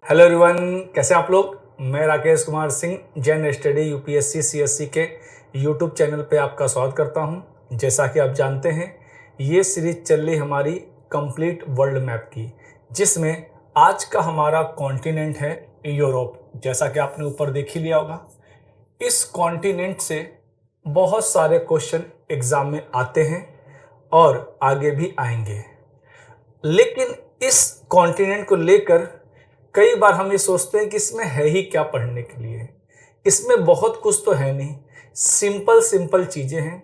Hello everyone, कैसे आप लोग। मैं Rakesh Kumar Singh Jain study UPSC CSC के यूट्यूब चैनल पे आपका स्वागत करता हूं। जैसा कि आप जानते हैं, ये सीरीज चल रही हमारी कंप्लीट वर्ल्ड मैप की, जिसमें आज का हमारा कॉन्टिनेंट है यूरोप। जैसा कि आपने ऊपर देख ही लिया होगा, इस कॉन्टिनेंट से बहुत सारे क्वेश्चन एग्जाम में आते हैं और आगे भी आएंगे। लेकिन इस कॉन्टिनेंट को लेकर कई बार हम ये सोचते हैं कि इसमें है ही क्या पढ़ने के लिए। इसमें बहुत कुछ तो है नहीं, सिंपल सिंपल चीजें हैं।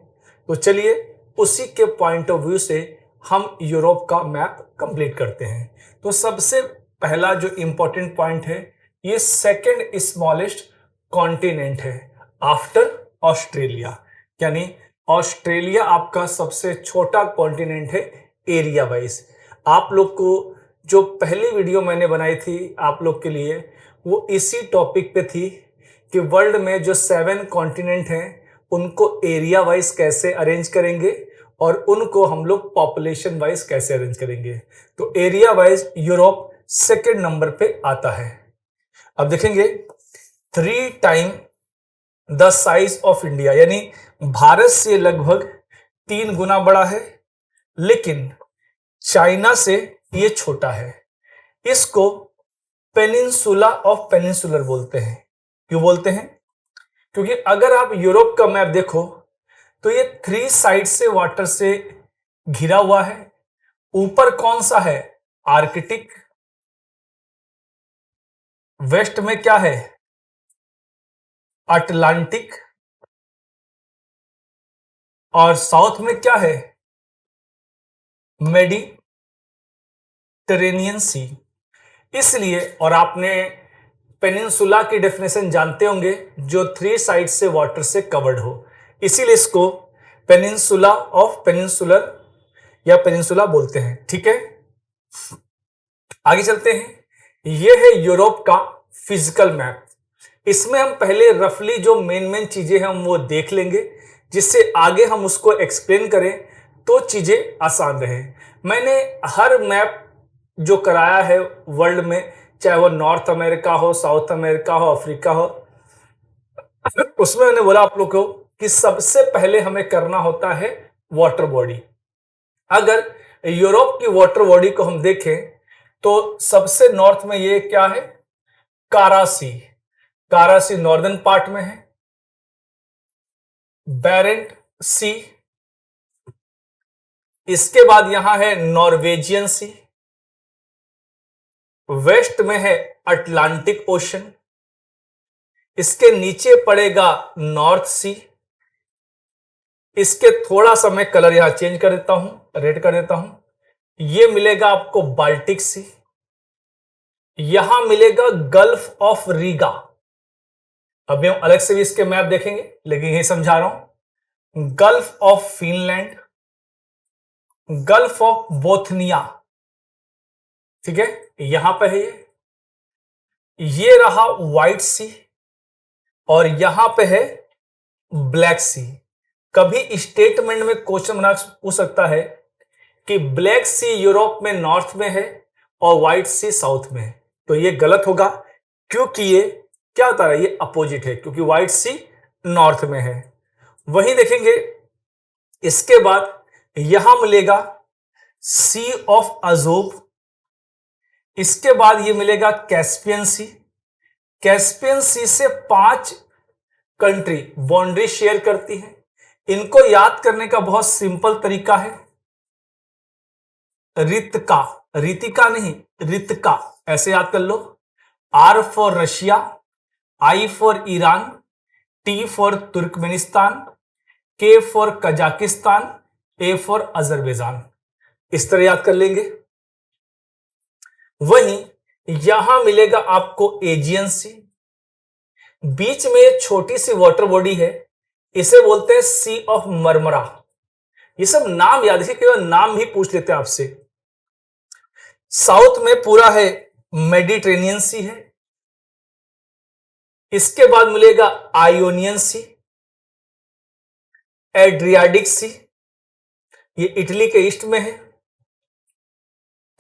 तो चलिए उसी के पॉइंट ऑफ व्यू से हम यूरोप का मैप कंप्लीट करते हैं। तो सबसे पहला जो इंपॉर्टेंट पॉइंट है, ये सेकंड स्मॉलेस्ट कॉन्टिनेंट है आफ्टर ऑस्ट्रेलिया। यानी ऑस्ट्रेलिया आपका सबसे छोटा कॉन्टिनेंट है एरिया वाइज। आप लोग को जो पहली वीडियो मैंने बनाई थी आप लोग के लिए, वो इसी टॉपिक पे थी कि वर्ल्ड में जो 7 कॉन्टिनेंट हैं उनको एरिया वाइज कैसे अरेंज करेंगे और उनको हम लोग पॉपुलेशन वाइज कैसे अरेंज करेंगे। तो area wise Europe second number पे आता है। अब देखेंगे 3 time the size of India, यानी भारत से लगभग 3 गुना बड़ा है, लेकिन चाइना से ये छोटा है। इसको पेनिनसुला ऑफ पेनिनसुलर बोलते हैं। क्यों बोलते हैं? क्योंकि अगर आप यूरोप का मैप देखो तो ये 3 साइड से वाटर से घिरा हुआ है। ऊपर कौन सा है? आर्कटिक। वेस्ट में क्या है? अटलांटिक। और साउथ में क्या है? मेडिटेरेनियन सी। इसलिए, और आपने पेनिनसुला की डेफिनेशन जानते होंगे, जो 3 साइड से वाटर से कवर्ड हो, इसीलिए इसको पेनिनसुला ऑफ पेनिनसुलर या पेनिनसुला बोलते हैं। ठीक है, आगे चलते हैं। यह है यूरोप का फिजिकल मैप। इसमें हम पहले रफली जो मेन मेन चीजें हैं हम वो देख लेंगे, जिससे आगे हम उसको एक्सप्लेन करें तो चीजें आसान रहे। मैंने हर मैप जो कराया है वर्ल्ड में, चाहे वो नॉर्थ अमेरिका हो, साउथ अमेरिका हो, अफ्रीका हो, उसमें मैंने बोला आप लोग को कि सबसे पहले हमें करना होता है वाटर बॉडी। अगर यूरोप की वाटर बॉडी को हम देखें तो सबसे नॉर्थ में ये क्या है? कारासी। कारासी नॉर्दर्न पार्ट में है। बेरेंट सी, इसके बाद यहां है नॉर्वेजियन सी। वेस्ट में है अटलांटिक ओशन। इसके नीचे पड़ेगा नॉर्थ सी। इसके थोड़ा सा मैं कलर यहां चेंज कर देता हूं, रेड कर देता हूं। यह मिलेगा आपको बाल्टिक सी। यहां मिलेगा गल्फ ऑफ रीगा। अभी हम अलग से भी इसके मैप देखेंगे, लेकिन यही समझा रहा हूं। Gulf of Finland, gulf of Bothnia. ठीक है, यहां पे है ये रहा व्हाइट सी, और यहां पे है ब्लैक सी। कभी स्टेटमेंट में क्वेश्चन बना पूछ सकता है कि ब्लैक सी यूरोप में नॉर्थ में है और व्हाइट सी साउथ में है, तो ये गलत होगा, क्योंकि ये क्या होता है, ये अपोजिट है, क्योंकि व्हाइट सी नॉर्थ में है। वहीं देखेंगे इसके बाद यहां मिलेगा सी ऑफ अजोब। इसके बाद ये मिलेगा कैस्पियन सी। कैस्पियन सी से 5 कंट्री बाउंड्री शेयर करती है। इनको याद करने का बहुत सिंपल तरीका है, रितका, रितिका नहीं, रितका, ऐसे याद कर लो। R for Russia, I for Iran, T for Turkmenistan, K for Kazakhstan, A for Azerbaijan. इस तरह याद कर लेंगे। वहीं यहां मिलेगा आपको एजियन सी। बीच में एक छोटी सी वाटर बॉडी है, इसे बोलते हैं सी ऑफ मरमरा। ये सब नाम याद रखिए, केवल नाम भी पूछ लेते हैं आपसे। साउथ में पूरा है मेडिटेरेनियन सी है। इसके बाद मिलेगा आयोनियन सी, एड्रियाटिक सी, ये इटली के ईस्ट में है।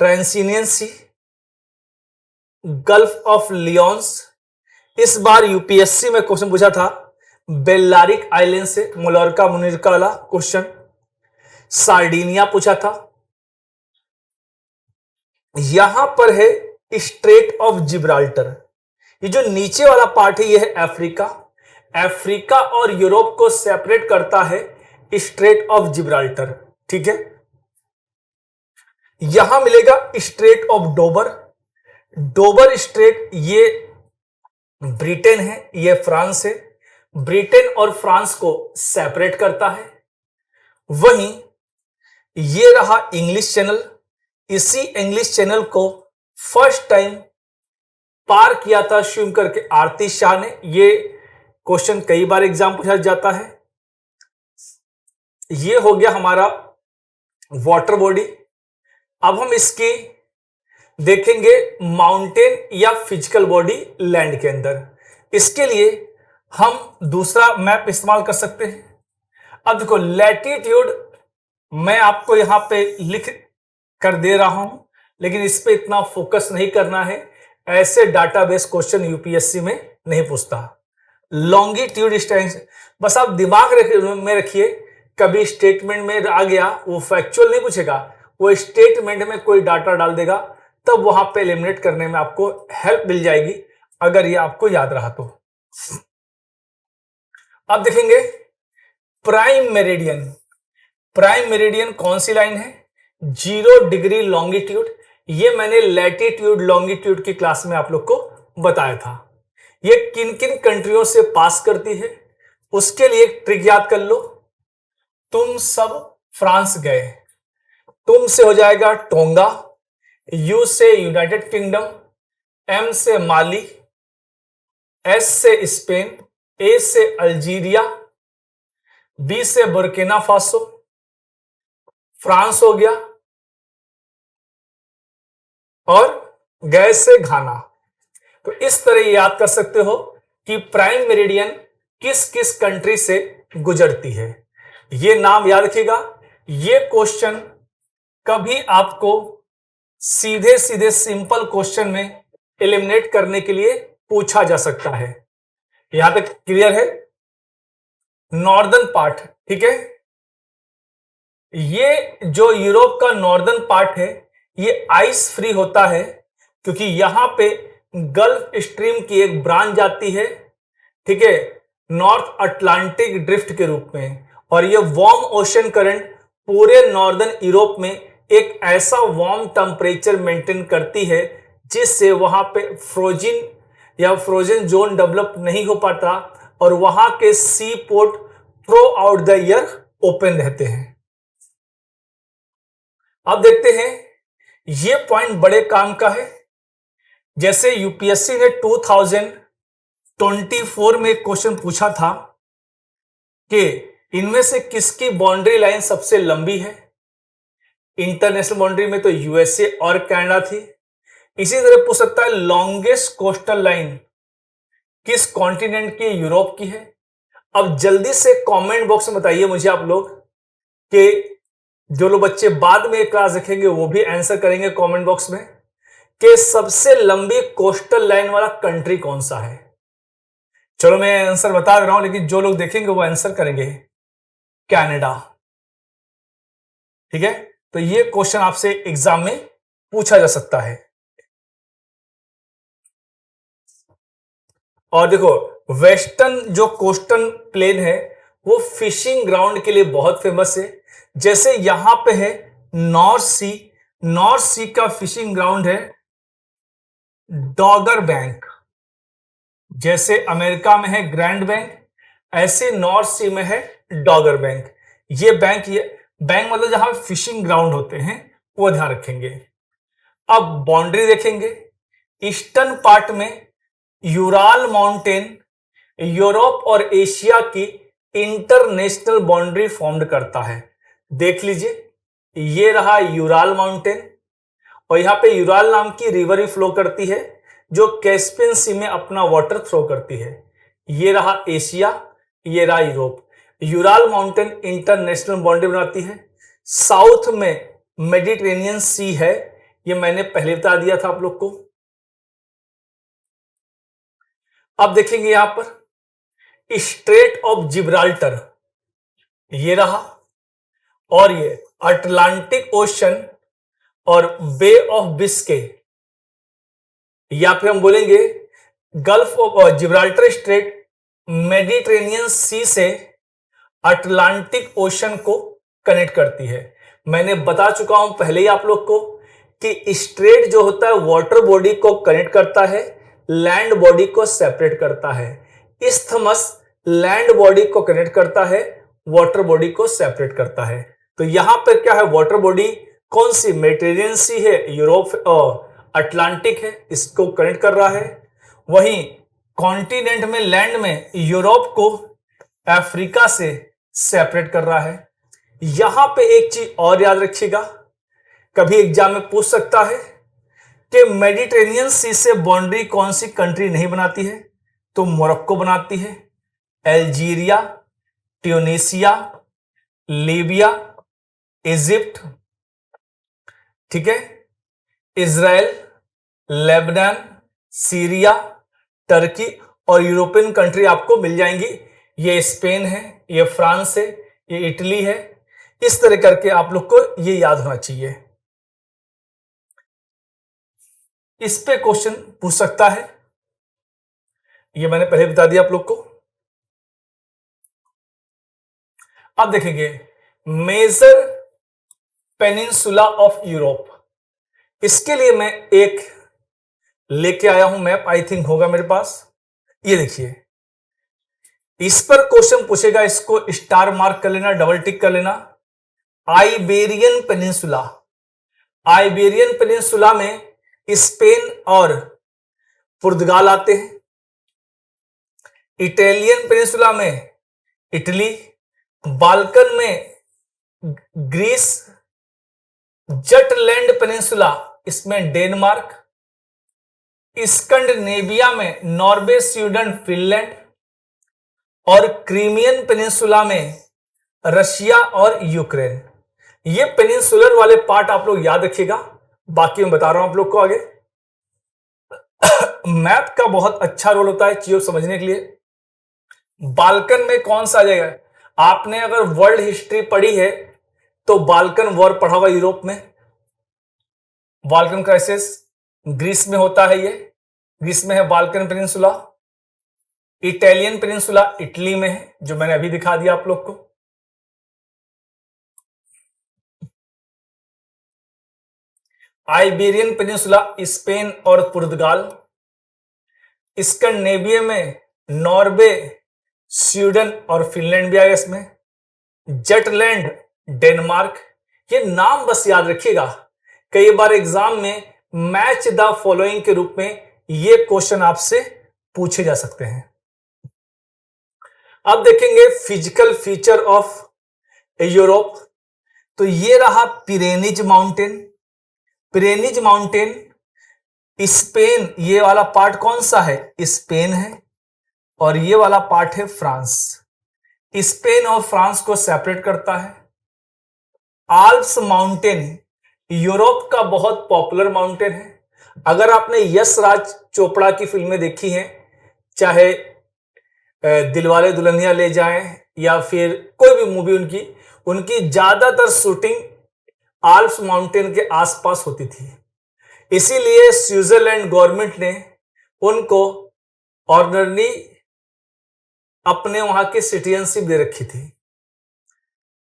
ट्रांसिनियन सी, गल्फ ऑफ लियोन्स। इस बार यूपीएससी में क्वेश्चन पूछा था बेल्लारिक आइलैंड से, मोलरका मुनिरका वाला क्वेश्चन। सार्डिनिया पूछा था। यहां पर है स्ट्रेट ऑफ जिब्राल्टर। ये जो नीचे वाला पार्ट है ये है अफ्रीका। अफ्रीका और यूरोप को सेपरेट करता है स्ट्रेट ऑफ जिब्राल्टर। ठीक है, यहां मिलेगा स्ट्रेट ऑफ डोबर। डोबर स्ट्रेट ये ब्रिटेन है, ये फ्रांस है। ब्रिटेन और फ्रांस को सेपरेट करता है। वहीं ये रहा इंग्लिश चैनल। इसी इंग्लिश चैनल को फर्स्ट टाइम पार किया था स्विम करके आरती शाह ने। ये क्वेश्चन कई बार एग्जाम पूछा जाता है। ये हो गया हमारा वाटर बॉडी। अब हम इसकी देखेंगे माउंटेन या फिजिकल बॉडी लैंड के अंदर। इसके लिए हम दूसरा मैप इस्तेमाल कर सकते हैं। अब देखो लैटिट्यूड मैं आपको यहां पे लिख कर दे रहा हूं, लेकिन इस पे इतना फोकस नहीं करना है। ऐसे डाटाबेस क्वेश्चन यूपीएससी में नहीं पूछता। लॉन्गिट्यूड डिस्टेंस बस आप दिमाग में रखिए, कभी स्टेटमेंट में आ गया वो फैक्चुअल नहीं पूछेगा, वो स्टेटमेंट में कोई डाटा डाल देगा, तब वहां पे एलिमिनेट करने में आपको हेल्प मिल जाएगी, अगर ये आपको याद रहा तो। अब देखेंगे प्राइम मेरिडियन। प्राइम मेरिडियन कौन सी लाइन है? 0 डिग्री लॉन्गिट्यूड। ये मैंने लैटिट्यूड लॉन्गिट्यूड की क्लास में आप लोग को बताया था। ये किन किन कंट्रियों से पास करती है, उसके लिए एक ट्रिक याद कर लो। तुम सब फ्रांस गए, तुम से हो जाएगा टोंगा, यू से यूनाइटेड किंगडम, एम से माली, एस से स्पेन, ए से अल्जीरिया, बी से बुर्किना फासो, फ्रांस हो गया, और गए से घाना। तो इस तरह याद कर सकते हो कि प्राइम मेरिडियन किस किस कंट्री से गुजरती है। ये नाम याद रखिएगा। ये क्वेश्चन कभी आपको सीधे सीधे सिंपल क्वेश्चन में एलिमिनेट करने के लिए पूछा जा सकता है। यहां तक क्लियर है? नॉर्दर्न पार्ट, ठीक है। ये जो यूरोप का नॉर्दर्न पार्ट है ये आइस फ्री होता है, क्योंकि यहां पे गल्फ स्ट्रीम की एक ब्रांच जाती है, ठीक है, नॉर्थ अटलांटिक ड्रिफ्ट के रूप में। और ये वार्म ओशन करंट पूरे नॉर्दर्न यूरोप में एक ऐसा वार्म टेम्परेचर मेंटेन करती है जिससे वहां पे फ्रोजन जोन डेवलप नहीं हो पाता, और वहां के sea port throughout the year open रहते हैं। अब देखते हैं, ये पॉइंट बड़े काम का है। जैसे यूपीएससी ने 2024 में क्वेश्चन पूछा था कि इनमें से किसकी बाउंड्री लाइन सबसे लंबी है। इंटरनेशनल बाउंड्री में तो यूएसए और कनाडा थी। इसी तरह पूछ सकता है लॉन्गेस्ट कोस्टल लाइन किस कॉन्टिनेंट की, यूरोप की है। अब जल्दी से कमेंट बॉक्स में बताइए मुझे आप लोग, कि जो लोग बच्चे बाद में क्लास देखेंगे वो भी आंसर करेंगे कमेंट बॉक्स में, कि सबसे लंबी कोस्टल लाइन वाला कंट्री कौन सा है। चलो मैं आंसर बता रहा हूं, लेकिन जो लोग देखेंगे वो आंसर करेंगे कनाडा। ठीक है, तो ये क्वेश्चन आपसे एग्जाम में पूछा जा सकता है। और देखो वेस्टर्न जो कोस्टल प्लेन है वो फिशिंग ग्राउंड के लिए बहुत फेमस है। जैसे यहां पे है नॉर्थ सी, नॉर्थ सी का फिशिंग ग्राउंड है डॉगर बैंक। जैसे अमेरिका में है ग्रैंड बैंक, ऐसे नॉर्थ सी में है डॉगर बैंक। ये बैंक मतलब जहां फिशिंग ग्राउंड होते हैं, वो ध्यान रखेंगे। अब बाउंड्री देखेंगे। ईस्टर्न पार्ट में यूराल माउंटेन यूरोप और एशिया की इंटरनेशनल बाउंड्री फॉर्म करता है। देख लीजिए, ये रहा यूराल माउंटेन, और यहां पे यूराल नाम की रिवर ही फ्लो करती है जो कैस्पियन सी में अपना वाटर थ्रो करती है। ये रहा एशिया, ये रहा Europe. Ural mountain international boundary बनाती है। साउथ में मेडिटेरेनियन सी है, ये मैंने पहले बता दिया था आप लोग को। अब देखेंगे यहां पर स्ट्रेट ऑफ जिब्राल्टर ये रहा, और ये अटलांटिक ओशन और बे ऑफ बिस्के, या फिर हम बोलेंगे gulf of Gibraltar strait Mediterranean sea से अटलांटिक ओशन को कनेक्ट करती है। मैंने बता चुका हूं पहले ही आप लोग को कि स्ट्रेट जो होता है वाटर बॉडी को कनेक्ट करता है, लैंड बॉडी को सेपरेट करता है। इस्थमस लैंड बॉडी को कनेक्ट करता है, वाटर बॉडी को सेपरेट करता है। तो यहां पर क्या है, वाटर बॉडी कौन सी, मेडिटेरेनियन सी है, यूरोप और अटलांटिक है, इसको कनेक्ट कर रहा है। वहीं कॉन्टिनेंट में, लैंड में यूरोप को अफ्रीका से सेपरेट कर रहा है। यहां पे एक चीज और याद रखिएगा, कभी एग्जाम में पूछ सकता है कि मेडिटेरेनियन सी से बाउंड्री कौन सी कंट्री नहीं बनाती है, तो मोरक्को बनाती है, अल्जीरिया, ट्यूनीसिया, लीबिया, इजिप्ट, ठीक है, इजराइल, लेबनान, सीरिया, टर्की, और यूरोपियन कंट्री आपको मिल जाएंगी। ये स्पेन है, ये फ्रांस है, ये इटली है। इस तरह करके आप लोग को ये याद होना चाहिए। इस पे क्वेश्चन पूछ सकता है, ये मैंने पहले बता दिया आप लोग को। अब देखेंगे मेजर पेनिनसुला ऑफ यूरोप, इसके लिए मैं एक लेके आया हूं मैप, आई थिंक होगा मेरे पास। ये देखिए, इस पर क्वेश्चन पूछेगा, इसको स्टार मार्क कर लेना, डबल टिक कर लेना। आइबेरियन पेनिनसुला, आइबेरियन पेनिनसुला में स्पेन और पुर्तगाल आते हैं। इटालियन पेनिनसुला में इटली, बाल्कन में ग्रीस, जटलैंड पेनिनसुला इसमें डेनमार्क, स्कैंडिनेविया में नॉर्वे, स्वीडन, फिनलैंड, और क्रीमियन पेनिनसुला में रशिया और यूक्रेन। ये पेनिनसुलर वाले पार्ट आप लोग याद रखिएगा, बाकी मैं बता रहा हूं आप लोग को आगे। मैप का बहुत अच्छा रोल होता है चीजों समझने के लिए। बाल्कन में कौन सा आ जाएगा, आपने अगर वर्ल्ड हिस्ट्री पढ़ी है तो बाल्कन वॉर पढ़ा हुआ यूरोप में, बाल्कन क्राइसिस ग्रीस में होता है, ये ग्रीस में है Balkan peninsula. Italian peninsula Italy में है, जो मैंने अभी दिखा दिया आप लोग को। आइबेरियन पेनिनसुला स्पेन और पुर्तगाल, स्कैंडिनेविया में नॉर्वे, स्वीडन और फिनलैंड भी आएगा इसमें, जटलैंड डेनमार्क। ये नाम बस याद रखिएगा, कई बार एग्जाम में मैच द फॉलोइंग के रूप में ये क्वेश्चन आपसे पूछे जा सकते हैं। अब देखेंगे फिजिकल फीचर ऑफ यूरोप, तो ये रहा Pyrenees mountain. Pyrenees mountain Spain, ये वाला पार्ट कौन सा है, स्पेन है, और ये वाला पार्ट है फ्रांस। स्पेन और फ्रांस को सेपरेट करता है। आल्प्स माउंटेन यूरोप का बहुत पॉपुलर माउंटेन है। अगर आपने यश राज चोपड़ा की फिल्में देखी हैं, चाहे दिलवाले दुल्हनिया ले जाएं या फिर कोई भी मूवी उनकी, उनकी ज्यादातर शूटिंग आल्प्स माउंटेन के आसपास होती थी। इसीलिए स्विट्जरलैंड गवर्नमेंट ने उनको ऑनररी अपने वहां की सिटीजनशिप दे रखी थी।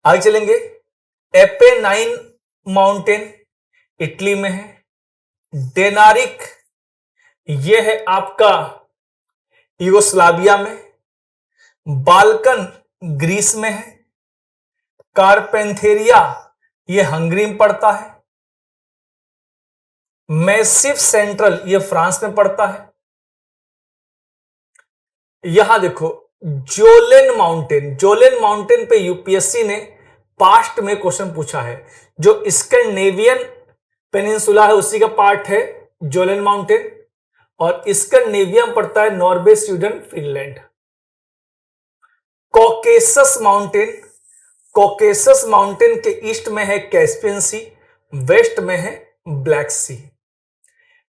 आगे चलेंगे, एपेनाइन माउंटेन इटली में है। डेनारिक ये है आपका यूगोस्लाविया में। बाल्कन ग्रीस में है। कारपेंथेरिया ये हंगरी में पड़ता है। मैसिव सेंट्रल ये फ्रांस में पड़ता है। यहां देखो जोलेन माउंटेन, जोलेन माउंटेन पे यूपीएससी ने पास्ट में क्वेश्चन पूछा है। जो स्कैंडिनेवियन पेनिनसुला है उसी का पार्ट है जोलेन माउंटेन, और स्कैंडिनेविया में पड़ता है Norway, Sweden, Finland. Caucasus mountain, Caucasus mountain के ईस्ट में है कैस्पियन सी, वेस्ट में है ब्लैक सी।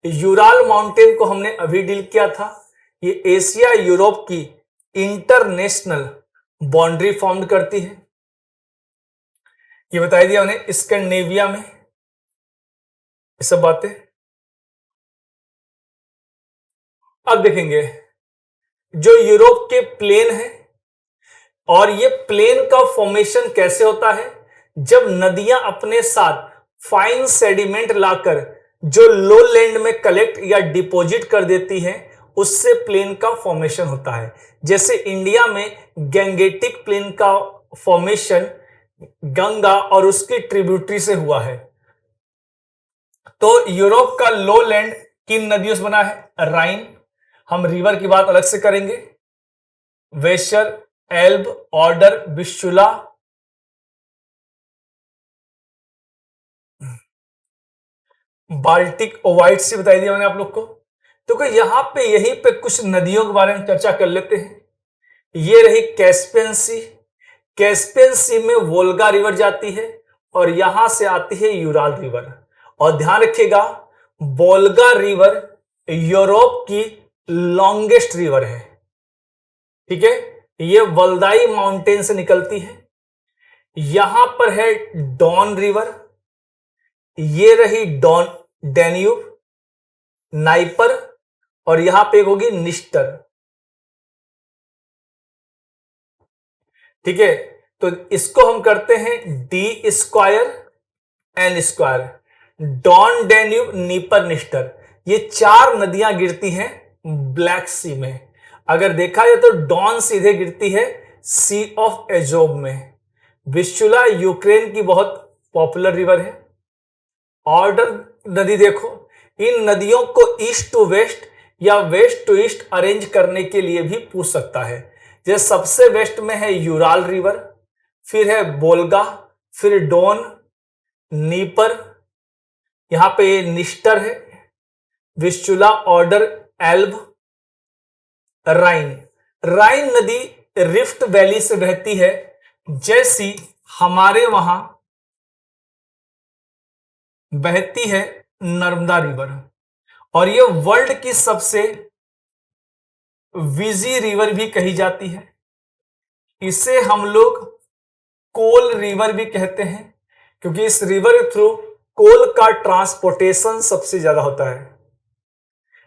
यूराल माउंटेन को हमने अभी डील किया था, ये एशिया यूरोप की इंटरनेशनल बाउंड्री फॉर्म करती है। ये बता दिया उन्हें स्कैंडिनेविया में ये सब बातें। अब देखेंगे जो यूरोप के प्लेन है, और ये प्लेन का फॉर्मेशन कैसे होता है, जब नदियां अपने साथ फाइन सेडिमेंट लाकर जो लो लैंड में कलेक्ट या डिपॉजिट कर देती है, उससे प्लेन का फॉर्मेशन होता है। जैसे इंडिया में गैंगेटिक प्लेन का फॉर्मेशन गंगा और उसकी ट्रिब्यूटरी से हुआ है। तो यूरोप का लो लैंड किन नदियों से बना है? राइन, हम रिवर की बात अलग से करेंगे, वेशर, एल्ब, ऑर्डर, विस्चुला, बाल्टिक, व्हाइट सी बताई दिया मैंने आप लोग को। तो यहां पे यहीं पे कुछ नदियों के बारे में चर्चा कर लेते हैं। ये रही कैस्पियन सी, कैस्पियन सी में वोल्गा रिवर जाती है और यहां से आती है यूराल रिवर। और ध्यान रखिएगा, वोल्गा रिवर यूरोप की लॉन्गेस्ट रिवर है, ठीक है। ये वल्दाई माउंटेन से निकलती है। यहां पर है डॉन रिवर, ये रही डॉन डैन्यूब, नाइपर, और यहां पे होगी निस्टर, ठीक है। तो इसको हम करते हैं D square N square, Don Danube Dnieper Dniester. ये चार नदियां गिरती हैं ब्लैक सी में। अगर देखा जाए तो डॉन सीधे गिरती है सी ऑफ एजोब में। विस्चुला यूक्रेन की बहुत पॉपुलर रिवर है। ऑर्डर नदी देखो, इन नदियों को ईस्ट टू वेस्ट या वेस्ट टू ईस्ट अरेंज करने के लिए भी पूछ सकता है। जैसे सबसे वेस्ट में है यूराल रिवर, फिर है बोल्गा, फिर डोन, नीपर, यहां पे निस्टर है, विस्चुला, ऑर्डर, एल्ब, राइन। राइन नदी रिफ्ट वैली से बहती है, जैसी हमारे वहां बहती है नर्मदा रिवर। और यह वर्ल्ड की सबसे विजी रिवर भी कही जाती है। इसे हम लोग कोल रिवर भी कहते हैं, क्योंकि इस रिवर के थ्रू कोल का ट्रांसपोर्टेशन सबसे ज्यादा होता है।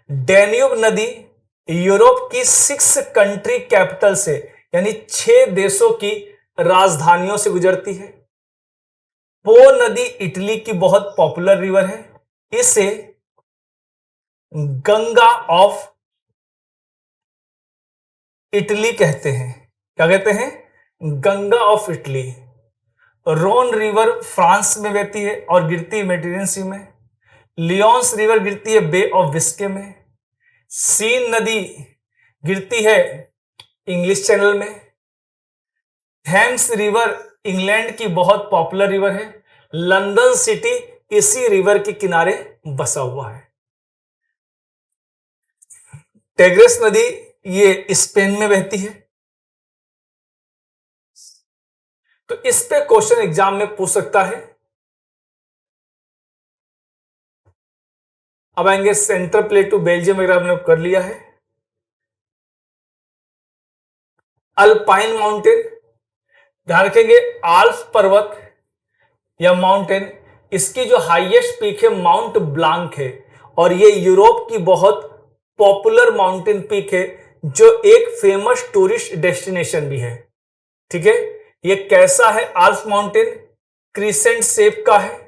डैन्यूब नदी यूरोप की 6 कंट्री कैपिटल से, यानी 6 देशों की राजधानियों से गुजरती है। पो नदी इटली की बहुत पॉपुलर रिवर है। इसे गंगा ऑफ इटली कहते हैं। क्या कहते हैं? Ganga of Italy. Rhone river France में बहती है और गिरती है मेडिटेरियन सी में। लियोन्स रिवर गिरती है बे ऑफ बिस्के में। सीन नदी गिरती है इंग्लिश चैनल में। थेम्स रिवर इंग्लैंड की बहुत पॉपुलर रिवर है। लंदन सिटी इसी रिवर के किनारे बसा हुआ है। टेग्रेस नदी ये स्पेन में बहती है। तो इस पे क्वेश्चन एग्जाम में पूछ सकता है। अब आएंगे सेंट्रल प्लेटू, बेल्जियम वगैरह हमने कर लिया है। अल्पाइन माउंटेन, ध्यान रखेंगे आल्प्स पर्वत या माउंटेन, इसकी जो हाईएस्ट पीक है माउंट ब्लांक है, और ये यूरोप की बहुत पॉपुलर माउंटेन पीक है, जो एक फेमस टूरिस्ट डेस्टिनेशन भी है, ठीक है। ये कैसा है? आल्प्स माउंटेन क्रिसेंट शेप का है,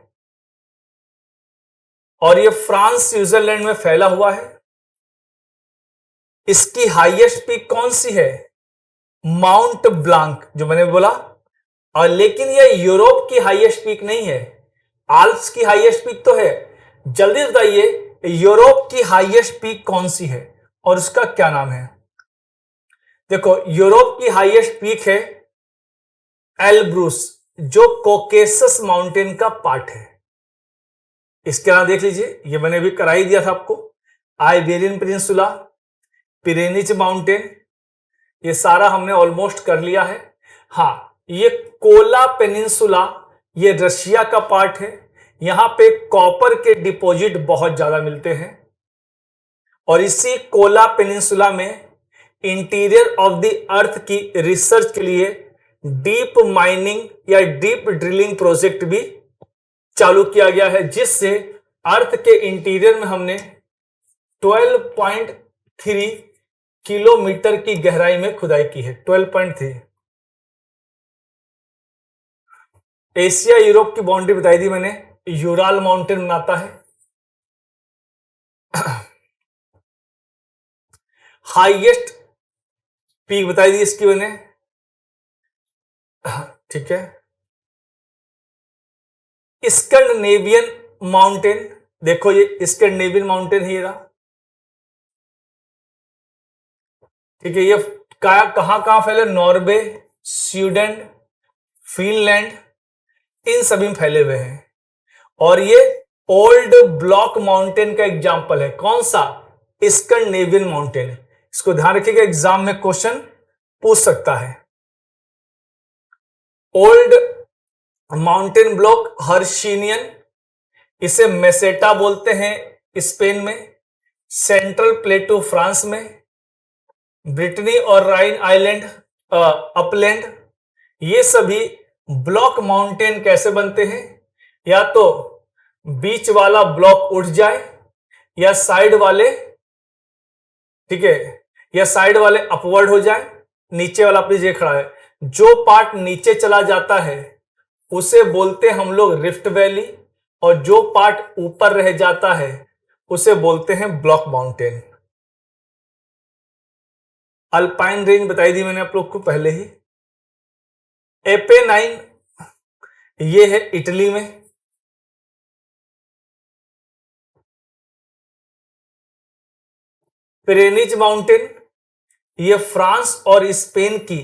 और ये फ्रांस स्विट्जरलैंड में फैला हुआ है। इसकी हाईएस्ट पीक कौन सी है? माउंट ब्लांक, जो मैंने बोला। और लेकिन ये यूरोप की हाईएस्ट पीक नहीं है, आल्प्स की हाईएस्ट पीक तो है। जल्दी बताइए यूरोप की हाईएस्ट पीक कौन सी है और उसका क्या नाम है? देखो, यूरोप की हाईएस्ट पीक है एल्ब्रूस, जो कोकेसस माउंटेन का पार्ट है। इसके नाम देख लीजिए, ये मैंने भी करा ही दिया था आपको। आइबेरियन पेनिनसुला, पिरेनीज माउंटेन, ये सारा हमने ऑलमोस्ट कर लिया है। हाँ, ये कोला पेनिनसुला, ये रशिया का पार्ट है। यहां पे कॉपर के डिपॉजिट बहुत ज्यादा मिलते हैं। और इसी कोला पेनिनसुला में इंटीरियर ऑफ द अर्थ की रिसर्च के लिए डीप माइनिंग या डीप ड्रिलिंग प्रोजेक्ट भी चालू किया गया है, जिससे अर्थ के इंटीरियर में हमने 12.3 किलोमीटर की गहराई में खुदाई की है। 12.3। एशिया यूरोप की बाउंड्री बताई दी मैंने, यूराल माउंटेन बनाता है। हाईएस्ट पीक बताई दी इसकी मैंने, ठीक है। स्कैंडिनेवियन माउंटेन, देखो ये स्कैंडिनेवियन माउंटेन है, ये रहा, ठीक है। ये कहां कहां फैले? नॉर्वे, स्वीडन, फिनलैंड, इन सभी में फैले हुए हैं। और ये ओल्ड ब्लॉक माउंटेन का एग्जाम्पल है। कौन सा? Scandinavian mountain. इसको ध्यान रखिएगा, एग्जाम में क्वेश्चन पूछ सकता है। ओल्ड माउंटेन ब्लॉक हर्शिनियन, इसे मेसेटा बोलते हैं स्पेन में, सेंट्रल प्लेटू फ्रांस में, ब्रिटनी और राइन आइलैंड अपलैंड, ये सभी ब्लॉक माउंटेन कैसे बनते हैं? या तो बीच वाला ब्लॉक उठ जाए, या साइड वाले, ठीक है, या साइड वाले अपवर्ड हो जाए, नीचे वाला अपनी जगह खड़ा है। जो पार्ट नीचे चला जाता है उसे बोलते हैं हम लोग रिफ्ट वैली, और जो पार्ट ऊपर रह जाता है उसे बोलते हैं ब्लॉक माउंटेन। अल्पाइन रेंज बताई दी मैंने आप लोग को पहले ही। एपेनाइन ये है इटली में, पिरेनीज माउंटेन ये फ्रांस और स्पेन की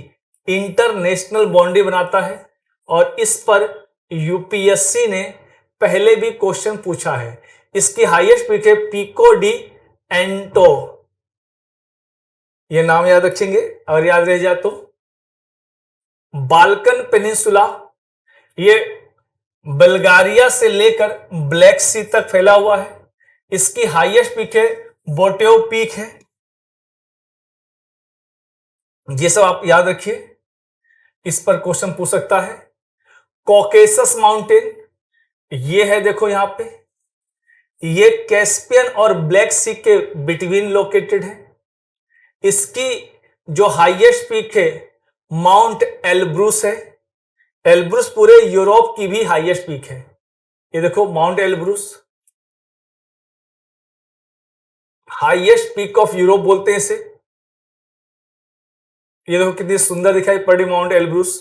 इंटरनेशनल बाउंड्री बनाता है, और इस पर यूपीएससी ने पहले भी क्वेश्चन पूछा है। इसकी हाईएस्ट पीक है पिको डी एंटो, ये नाम याद रखेंगे अगर याद रह जाए तो। बाल्कन पेनिनसुला ये बल्गारिया से लेकर ब्लैक सी तक फैला हुआ है। इसकी हाईएस्ट पीक है बोटेव पीक है। ये सब आप याद रखिए, इस पर क्वेश्चन पूछ सकता है। कॉकेसस माउंटेन ये है, देखो यहां पे, ये कैस्पियन और ब्लैक सी के बिटवीन लोकेटेड है। इसकी जो हाईएस्ट पीक है माउंट एल्ब्रूस है। एल्ब्रूस पूरे यूरोप की भी हाईएस्ट पीक है। ये देखो mount Elbrus, highest peak of Europe बोलते हैं इसे। ये देखो कितनी सुंदर दिखाई पड़ी माउंट एल्ब्रूस।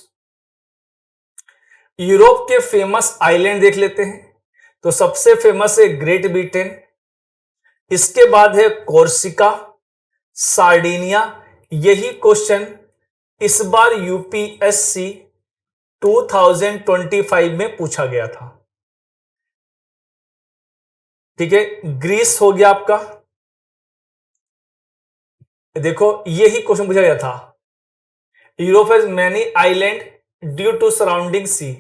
यूरोप के फेमस आइलैंड देख लेते हैं, तो सबसे फेमस है ग्रेट ब्रिटेन, इसके बाद है कोर्सिका, सार्डिनिया। यही क्वेश्चन इस बार यूपीएससी 2025 में पूछा गया था, ठीक है। ग्रीस हो गया आपका, देखो यही क्वेश्चन पूछा गया था। Europe has many island due to surrounding sea,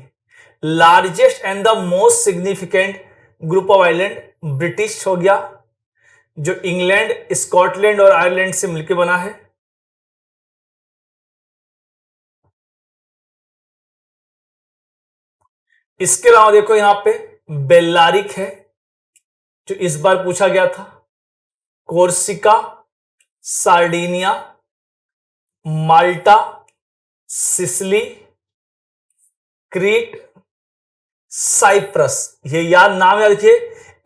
largest and the most significant group of island British हो गया, जो इंग्लैंड, स्कॉटलैंड और आयरलैंड से मिलकर बना है। इसके अलावा देखो यहां पे बेल्लारिक है, जो इस बार पूछा गया था। कोर्सिका, सार्डिनिया, माल्टा, सिसिली, क्रीट, साइप्रस, ये याद नाम याद रखिए।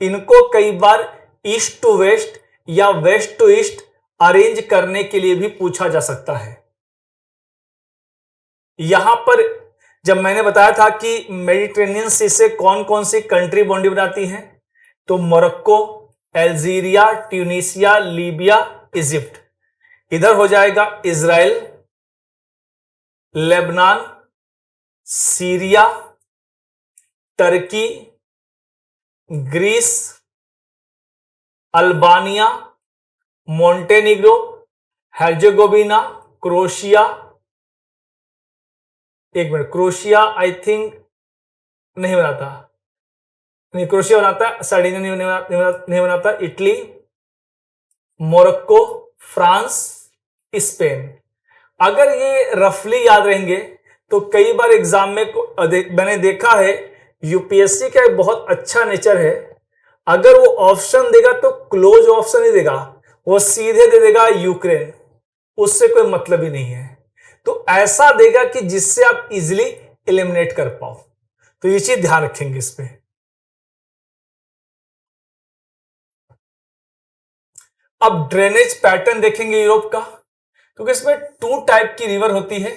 इनको कई बार ईस्ट टू वेस्ट या वेस्ट टू ईस्ट अरेंज करने के लिए भी पूछा जा सकता है। यहां पर जब मैंने बताया था कि मेडिटेरेनियन सी से कौन कौन सी कंट्री बाउंड्री बनाती हैं, तो Morocco, Algeria, Tunisia, Libya, Egypt. इधर हो जाएगा Israel, Lebanon, Syria, Turkey, Greece, Albania, Montenegro, Herzegovina, Croatia. एक मिनट, क्रोशिया आई थिंक नहीं बनाता, नहीं क्रोशिया बनाता है, सार्डिनिया नहीं बनाता, इटली, मोरक्को, फ्रांस, स्पेन। अगर ये रफली याद रहेंगे तो कई बार एग्जाम में मैंने देखा है, यूपीएससी का एक बहुत अच्छा नेचर है, अगर वो ऑप्शन देगा तो क्लोज ऑप्शन ही देगा, वो सीधे दे देगा यूक्रेन, उससे कोई मतलब ही नहीं है। तो ऐसा देगा कि जिससे आप इजीली एलिमिनेट कर पाओ। तो ये चीज ध्यान रखेंगे इस पे। अब ड्रेनेज पैटर्न देखेंगे यूरोप का, क्योंकि इसमें टू टाइप की रिवर होती है।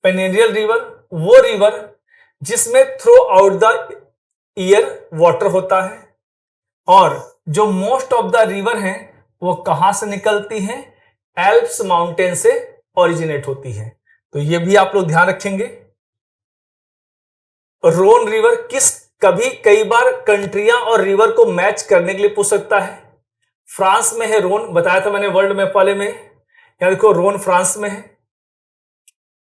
पेनेरियल रिवर, वो रिवर जिसमें through out the year water होता है, और जो मोस्ट ऑफ द रिवर हैं वो कहां से निकलती हैं, एल्प्स माउंटेन से ओरिजिनेट होती है। तो ये भी आप लोग ध्यान रखेंगे। रोन रिवर किस, कभी कई बार कंट्रियां और रिवर को मैच करने के लिए पूछ सकता है। फ्रांस में है रोन, बताया था मैंने वर्ल्ड मैप वाले में। यहां देखो रोन फ्रांस में है,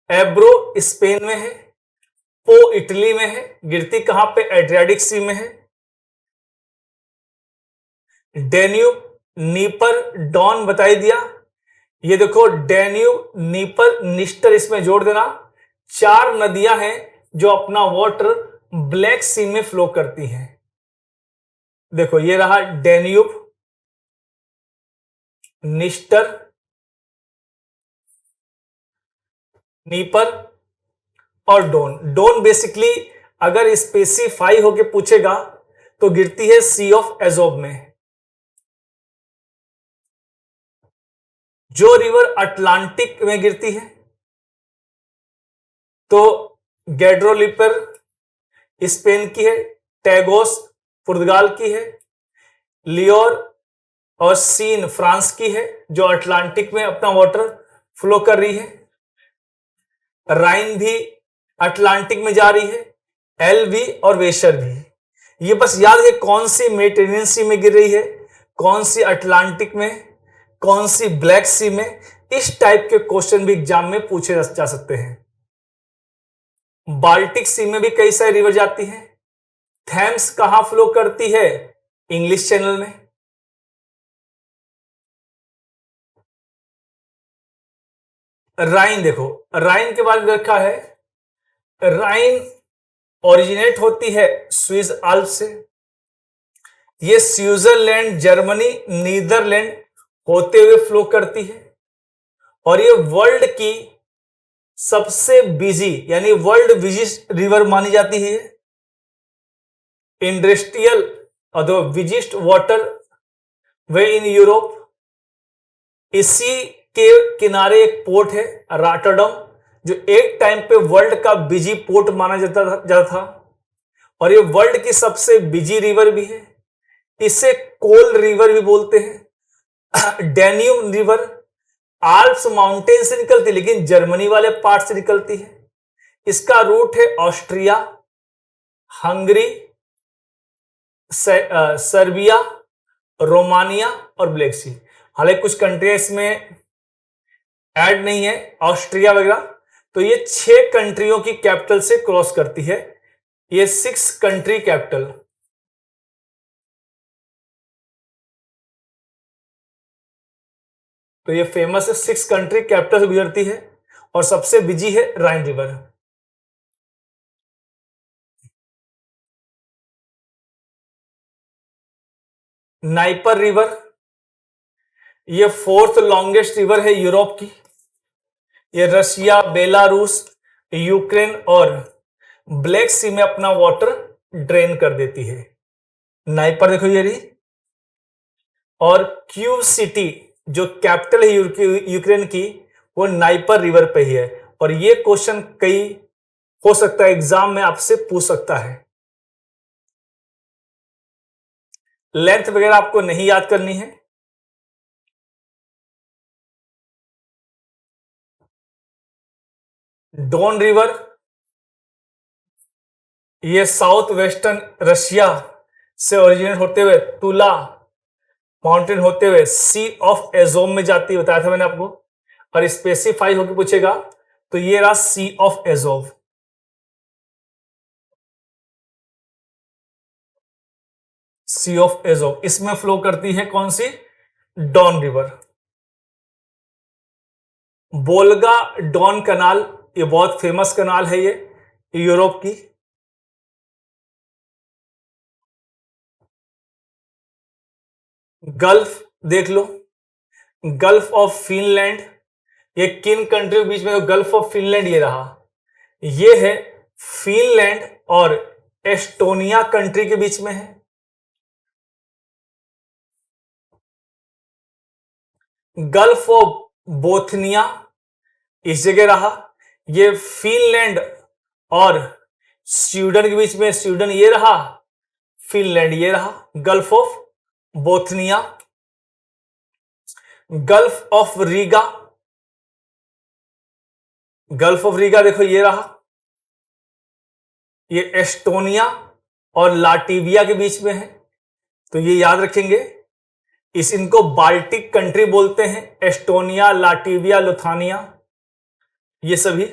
एब्रो स्पेन में है, पो इटली में है, गिरती कहां पे, एड्रियाटिक सी में है। डेन्यूब, नीपर, डॉन बताई दिया। ये देखो डेन्यूब, नीपर, निस्टर इसमें जोड़ देना। चार नदियां हैं जो अपना वाटर ब्लैक सी में फ्लो करती हैं। देखो ये रहा डेन्यूब, निस्टर, नीपर और डोन। डोन बेसिकली अगर स्पेसिफाई होके पूछेगा तो गिरती है सी ऑफ एजोब में। जो रिवर अटलांटिक में गिरती है तो गैड्रोलिपर स्पेन की है, टैगोस पुर्तगाल की है, लियोर और सीन फ्रांस की है जो अटलांटिक में अपना वाटर फ्लो कर रही है। राइन भी अटलांटिक में जा रही है, एल भी और वेशर भी। ये बस याद है कौन सी मेडिटेरेनियन सी में गिर रही है, कौन सी अटलांटिक में, कौन सी ब्लैक सी में। इस टाइप के क्वेश्चन भी एग्जाम में पूछे जा सकते हैं। बाल्टिक सी में भी कई सारी रिवर जाती हैं। थैम्स कहां फ्लो करती है, इंग्लिश चैनल में। राइन देखो, राइन के बारे में रखा है, राइन ओरिजिनेट होती है स्विस आल्प्स से। ये स्विट्जरलैंड, जर्मनी, नीदरलैंड होते हुए फ्लो करती है, और ये वर्ल्ड की सबसे बिजी यानी वर्ल्ड बिजीस्ट रिवर मानी जाती है। इंडस्ट्रियल और the busiest waterway in Europe. इसी के किनारे एक पोर्ट है रॉटरडम, जो एक टाइम पे वर्ल्ड का बिजी पोर्ट माना जाता था, और ये वर्ल्ड की सबसे बिजी रिवर भी है। इसे कोल रिवर भी बोलते हैं। डैन्यूब रिवर आल्प्स माउंटेन से निकलती है, लेकिन जर्मनी वाले पार्ट से निकलती है। इसका रूट है ऑस्ट्रिया, हंगरी, सर्बिया, रोमानिया और ब्लैक सी। हालांकि कुछ कंट्री इसमें ऐड नहीं है, ऑस्ट्रिया वगैरह। तो ये 6 कंट्रियों की कैपिटल से क्रॉस करती है, ये 6 कंट्री कैपिटल। तो ये फेमस है, 6 कंट्री कैपिटल से गुजरती है, और सबसे बिजी है राइन रिवर। नाइपर रिवर, ये 4th लॉन्गेस्ट रिवर है यूरोप की। ये रशिया, बेलारूस, यूक्रेन और ब्लैक सी में अपना वाटर ड्रेन कर देती है। नाइपर देखो ये रही। और क्यू सिटी जो कैपिटल है यूक्रेन की, वो नाइपर रिवर पे ही है। और ये क्वेश्चन कई हो सकता है एग्जाम में आपसे पूछ सकता है। लेंथ वगैरह आपको नहीं याद करनी है। डोन रिवर, ये साउथ वेस्टर्न रशिया से ओरिजिनेट होते हुए तुला माउंटेन होते हुए सी ऑफ एजोम में जाती है, बताया था मैंने आपको। और स्पेसिफाई होकर पूछेगा तो ये रहा sea of Azov. Sea of Azov इसमें फ्लो करती है कौन सी, Don river. Volga Don canal, ये बहुत फेमस कनाल है, ये यूरोप की। गल्फ देख लो, गल्फ ऑफ फिनलैंड, ये किन कंट्री के बीच में? गल्फ ऑफ फिनलैंड ये रहा, ये है फिनलैंड और एस्टोनिया कंट्री के बीच में है। गल्फ ऑफ बोथनिया इस जगह रहा, ये फिनलैंड और स्वीडन के बीच में, स्वीडन ये रहा, फिनलैंड ये रहा, gulf of Bothnia. Gulf of Riga, gulf of Riga देखो ये रहा, ये एस्टोनिया और लाटविया के बीच में है, तो ये याद रखेंगे। इनको बाल्टिक कंट्री बोलते हैं, एस्टोनिया, लाटविया, लुथानिया, ये सभी।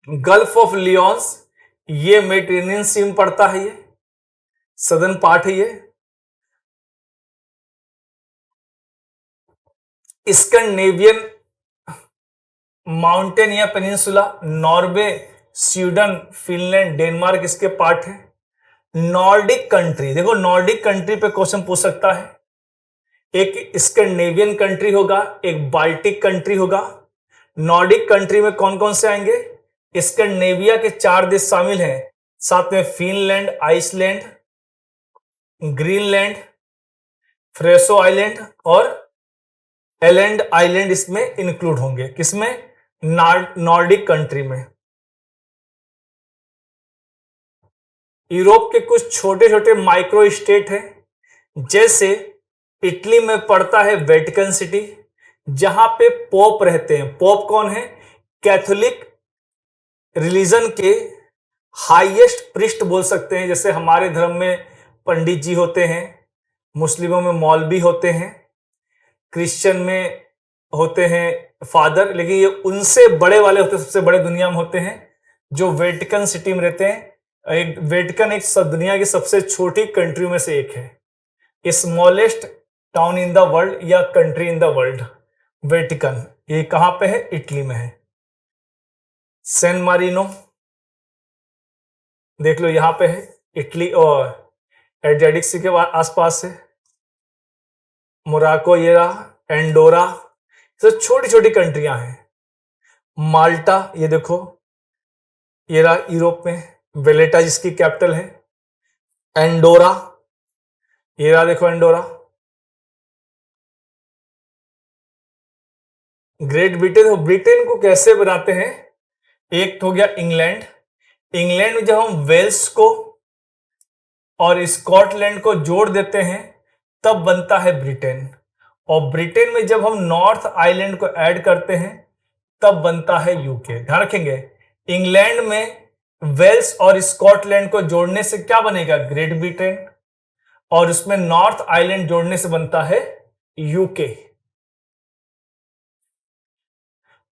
गल्फ ऑफ लियोन्स, ये मेडिटेरेनियन सी में पड़ता है, ये सदर्न पार्ट है ये। स्कैंडिनेवियन माउंटेन या peninsula, Norway, Sweden, Finland, Denmark इसके पार्ट है। नॉर्डिक कंट्री, देखो नॉर्डिक कंट्री पे क्वेश्चन पूछ सकता है, एक स्कैंडिनेवियन कंट्री होगा, एक बाल्टिक कंट्री होगा। नॉर्डिक कंट्री में कौन कौन से आएंगे? स्कैंडिनेविया के 4 देश शामिल हैं, साथ में फिनलैंड, आइसलैंड, ग्रीनलैंड, फ्रेसो आइलैंड और एलैंड आइलैंड इसमें इंक्लूड होंगे। किसमें? नॉर्डिक कंट्री में। यूरोप के कुछ छोटे छोटे माइक्रो स्टेट हैं, जैसे इटली में पड़ता है वेटिकन सिटी, जहां पे पोप रहते हैं। पोप कौन है? कैथोलिक रिलीजन के हाईएस्ट प्रीस्ट बोल सकते हैं। जैसे हमारे धर्म में पंडित जी होते हैं, मुस्लिमों में मौलवी होते हैं, क्रिश्चियन में होते हैं फादर, लेकिन ये उनसे बड़े वाले होते हैं, सबसे बड़े दुनिया में होते हैं, जो वेटिकन सिटी में रहते हैं। एक वेटिकन एक दुनिया की सबसे छोटी कंट्री में से एक है, smallest town in the world या country in the world. Vatican ये कहां पे है? इटली में है। सैन मारिनो देख लो, यहां पे है, इटली और एड्रियाटिक सी के आसपास है। मोराको ये रहा, एंडोरा, सब छोटी छोटी कंट्रियां हैं। माल्टा ये देखो, ये रहा यूरोप में, वेलेटा जिसकी कैपिटल है। एंडोरा ये रहा, देखो एंडोरा। ग्रेट ब्रिटेन, ब्रिटेन को कैसे बनाते हैं? एक हो गया इंग्लैंड, इंग्लैंड में जब हम वेल्स को और स्कॉटलैंड को जोड़ देते हैं तब बनता है ब्रिटेन, और ब्रिटेन में जब हम नॉर्थ आइलैंड को ऐड करते हैं तब बनता है यूके। ध्यान रखेंगे, इंग्लैंड में वेल्स और स्कॉटलैंड को जोड़ने से क्या बनेगा? ग्रेट ब्रिटेन, और उसमें नॉर्थ आइलैंड जोड़ने से बनता है यूके।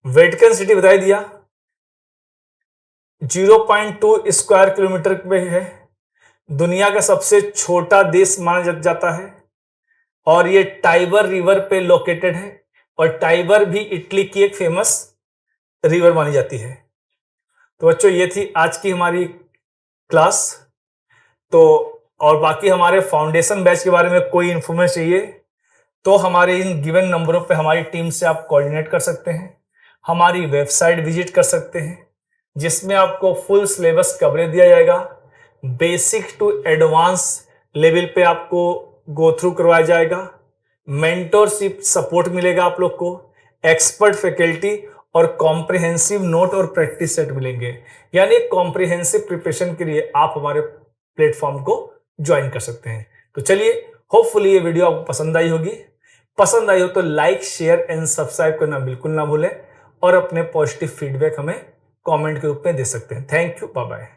वेटिकन सिटी बता दिया, 0.2 स्क्वायर किलोमीटर में है, दुनिया का सबसे छोटा देश माना जाता है, और ये टाइबर रिवर पे लोकेटेड है, और टाइबर भी इटली की एक फेमस रिवर मानी जाती है। तो बच्चों ये थी आज की हमारी क्लास। तो और बाकी हमारे फाउंडेशन बैच के बारे में कोई इंफॉर्मेशन चाहिए तो हमारे इन गिवन नंबरों पे हमारी टीम से आप कोऑर्डिनेट कर सकते हैं, हमारी वेबसाइट विजिट कर सकते हैं, जिसमें आपको फुल सिलेबस कवरेज दिया जाएगा। बेसिक टू एडवांस लेवल पे आपको गो थ्रू करवाया जाएगा, मेंटोरशिप सपोर्ट मिलेगा आप लोग को, एक्सपर्ट फैकल्टी और कॉम्प्रिहेंसिव नोट और प्रैक्टिस सेट मिलेंगे। यानी कॉम्प्रिहेंसिव प्रिपरेशन के लिए आप हमारे प्लेटफॉर्म को ज्वाइन कर सकते हैं। तो चलिए, होपफुली ये वीडियो आपको पसंद आई होगी। पसंद आई हो तो लाइक, शेयर एंड सब्सक्राइब करना बिल्कुल ना भूलें, और अपने पॉजिटिव फीडबैक हमें कमेंट के रूप में दे सकते हैं। Thank you, bye bye.